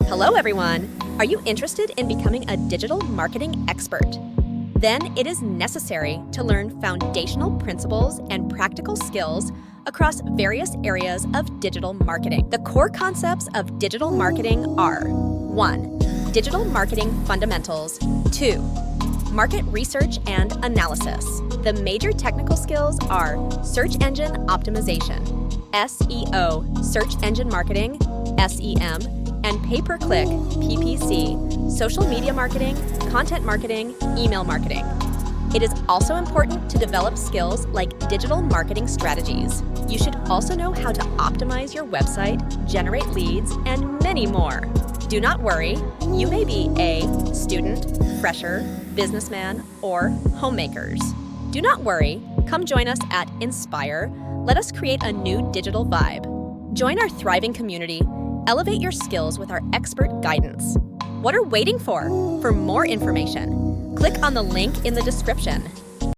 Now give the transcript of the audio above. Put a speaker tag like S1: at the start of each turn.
S1: Hello, everyone! Are you interested in becoming a digital marketing expert? Then it is necessary to learn foundational principles and practical skills across various areas of digital marketing. The core concepts of digital marketing are 1. Digital marketing fundamentals. 2. Market research and analysis. The major technical skills are search engine optimization, SEO, search engine marketing, SEM, and pay-per-click, PPC, social media marketing, content marketing, email marketing. It is also important to develop skills like digital marketing strategies. You should also know how to optimize your website, generate leads, and many more. Do not worry, you may be a student, fresher, businessman, or homemakers. Do not worry, come join us at Inspire. Let us create a new digital vibe. Join our thriving community. Elevate your skills with our expert guidance. What are waiting for? For more information, click on the link in the description.